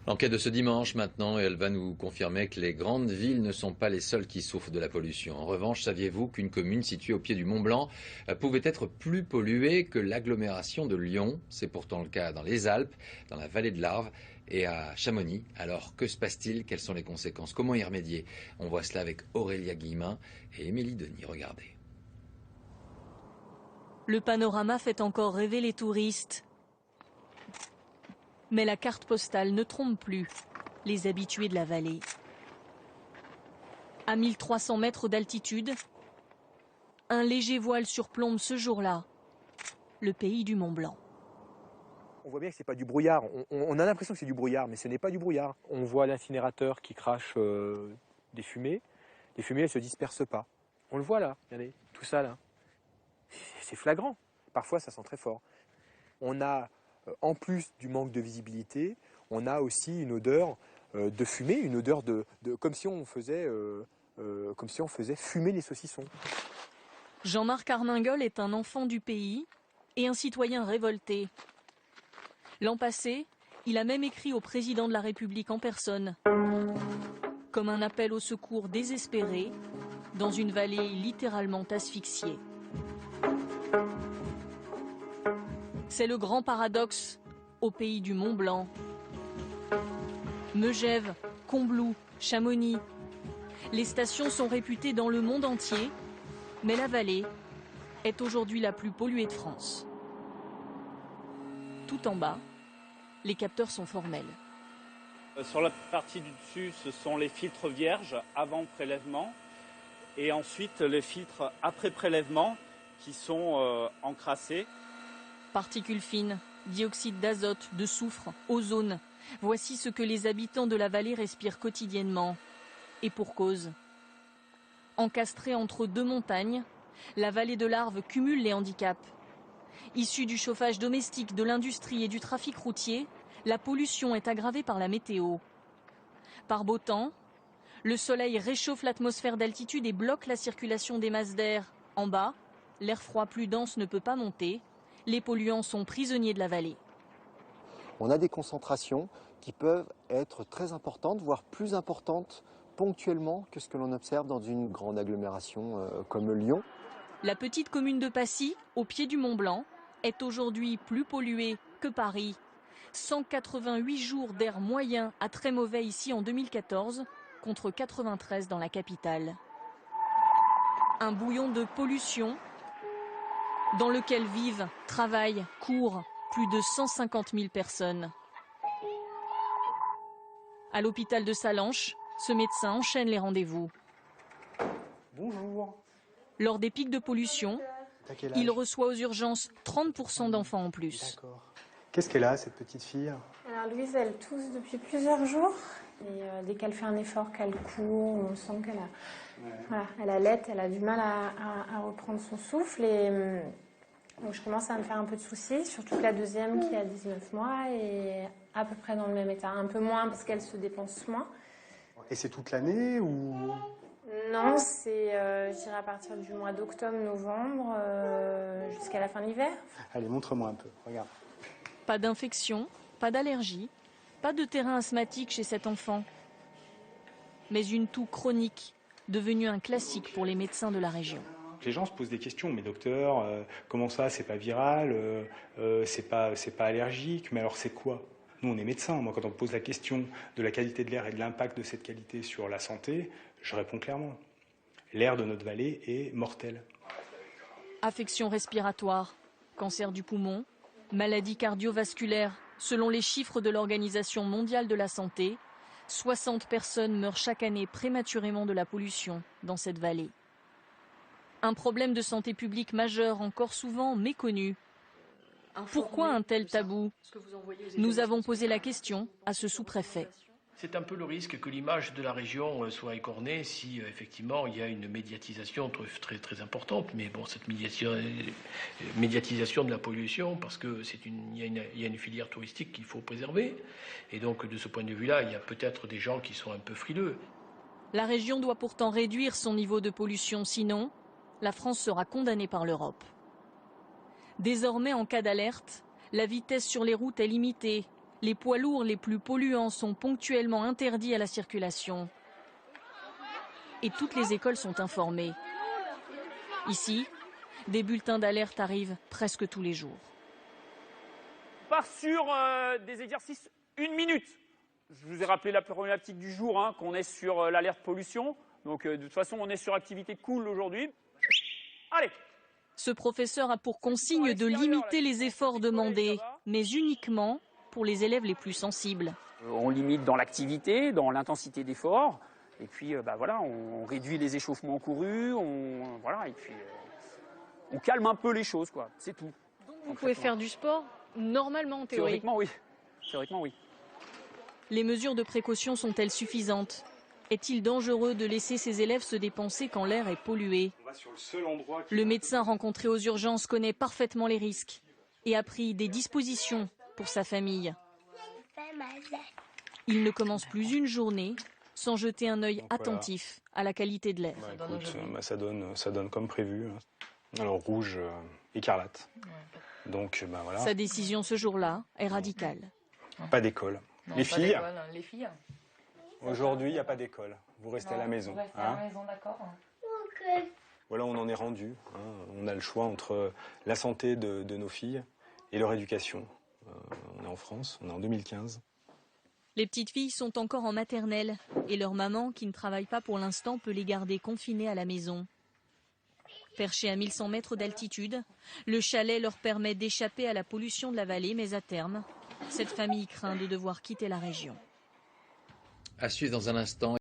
L'enquête de ce dimanche maintenant, et elle va nous confirmer que les grandes villes ne sont pas les seules qui souffrent de la pollution. En revanche, saviez-vous qu'une commune située au pied du Mont Blanc pouvait être plus polluée que l'agglomération de Lyon? C'est pourtant le cas dans les Alpes, dans la vallée de l'Arve et à Chamonix. Alors que se passe-t-il? Quelles sont les conséquences? Comment y remédier? On voit cela avec Aurélia Guillemin et Émilie Denis. Regardez. Le panorama fait encore rêver les touristes. Mais la carte postale ne trompe plus les habitués de la vallée. À 1300 mètres d'altitude, un léger voile surplombe ce jour-là le pays du Mont Blanc. On voit bien que ce n'est pas du brouillard. On a l'impression que c'est du brouillard, mais ce n'est pas du brouillard. On voit l'incinérateur qui crache des fumées. Les fumées, elles ne se dispersent pas. On le voit là, regardez, tout ça là. C'est flagrant. Parfois, ça sent très fort. On a, en plus du manque de visibilité, on a aussi une odeur de fumée, une odeur comme si on faisait fumer les saucissons. Jean-Marc Armingol est un enfant du pays et un citoyen révolté. L'an passé, il a même écrit au président de la République en personne, comme un appel au secours désespéré dans une vallée littéralement asphyxiée. C'est le grand paradoxe au pays du Mont Blanc. Megève, Combloux, Chamonix. Les stations sont réputées dans le monde entier, mais la vallée est aujourd'hui la plus polluée de France. Tout en bas, les capteurs sont formels. Sur la partie du dessus, ce sont les filtres vierges avant prélèvement et ensuite les filtres après prélèvement qui sont encrassés. Particules fines, dioxyde d'azote, de soufre, ozone. Voici ce que les habitants de la vallée respirent quotidiennement. Et pour cause. Encastrée entre deux montagnes, la vallée de l'Arve cumule les handicaps. Issue du chauffage domestique, de l'industrie et du trafic routier, la pollution est aggravée par la météo. Par beau temps, le soleil réchauffe l'atmosphère d'altitude et bloque la circulation des masses d'air. En bas, l'air froid plus dense ne peut pas monter. Les polluants sont prisonniers de la vallée. On a des concentrations qui peuvent être très importantes, voire plus importantes ponctuellement que ce que l'on observe dans une grande agglomération comme Lyon. La petite commune de Passy, au pied du Mont Blanc, est aujourd'hui plus polluée que Paris. 188 jours d'air moyen à très mauvais ici en 2014, contre 93 dans la capitale. Un bouillon de pollution dans lequel vivent, travaillent, courent plus de 150 000 personnes. À l'hôpital de Sallanches, ce médecin enchaîne les rendez-vous. Bonjour. Lors des pics de pollution, il reçoit aux urgences 30% d'enfants en plus. D'accord. Qu'est-ce qu'elle a, cette petite fille? Alors Louise, elle tousse depuis plusieurs jours. Et dès qu'elle fait un effort, qu'elle court, on sent qu'elle a, voilà, elle halète, elle a du mal à reprendre son souffle. Et donc je commence à me faire un peu de soucis, surtout que la deuxième qui a 19 mois est à peu près dans le même état. Un peu moins parce qu'elle se dépense moins. Et c'est toute l'année ou... Non, c'est je dirais à partir du mois d'octobre, novembre, jusqu'à la fin de l'hiver. Allez, montre-moi un peu, regarde. Pas d'infection, pas d'allergie, pas de terrain asthmatique chez cet enfant. Mais une toux chronique, devenue un classique pour les médecins de la région. Les gens se posent des questions, mais docteur, comment ça, c'est pas viral, c'est pas allergique, mais alors c'est quoi? Nous, on est médecins. Moi, quand on me pose la question de la qualité de l'air et de l'impact de cette qualité sur la santé, je réponds clairement. L'air de notre vallée est mortel. Affection respiratoire, cancer du poumon, maladie cardiovasculaire. Selon les chiffres de l'Organisation mondiale de la santé, 60 personnes meurent chaque année prématurément de la pollution dans cette vallée. Un problème de santé publique majeur encore souvent méconnu. Pourquoi un tel tabou? Nous avons posé la question à ce sous-préfet. C'est un peu le risque que l'image de la région soit écornée si effectivement il y a une médiatisation très, très importante. Mais bon, cette médiatisation de la pollution, parce que il y a une filière touristique qu'il faut préserver. Et donc de ce point de vue-là, il y a peut-être des gens qui sont un peu frileux. La région doit pourtant réduire son niveau de pollution, sinon la France sera condamnée par l'Europe. Désormais, en cas d'alerte, la vitesse sur les routes est limitée. Les poids lourds les plus polluants sont ponctuellement interdits à la circulation. Et toutes les écoles sont informées. Ici, des bulletins d'alerte arrivent presque tous les jours. On part sur des exercices 1 minute. Je vous ai rappelé la problématique du jour, hein, qu'on est sur l'alerte pollution. Donc de toute façon, on est sur activité cool aujourd'hui. Allez! Ce professeur a pour consigne de limiter les efforts demandés, mais uniquement pour les élèves les plus sensibles. On limite dans l'activité, dans l'intensité d'effort. Et puis voilà, on réduit les échauffements encourus, et puis on calme un peu les choses, quoi. C'est tout. Donc vous pouvez faire du sport normalement en théorie? Théoriquement, oui. Théoriquement, oui. Les mesures de précaution sont-elles suffisantes? Est-il dangereux de laisser ces élèves se dépenser quand l'air est pollué? Le médecin rencontré aux urgences connaît parfaitement les risques et a pris des dispositions pour sa famille. Il ne commence plus une journée sans jeter un œil attentif à la qualité de l'air. Ça donne comme prévu. Alors rouge, écarlate. Donc voilà. Sa décision ce jour-là est radicale. Pas d'école. Les filles. Les filles. Aujourd'hui, il n'y a pas d'école. Vous restez à la maison. Vous restez à la maison, d'accord. Voilà, on en est rendu. On a le choix entre la santé de nos filles et leur éducation. On est en France, on est en 2015. Les petites filles sont encore en maternelle et leur maman, qui ne travaille pas pour l'instant, peut les garder confinées à la maison. Perché à 1100 mètres d'altitude, le chalet leur permet d'échapper à la pollution de la vallée, mais à terme, cette famille craint de devoir quitter la région. À suivre dans un instant.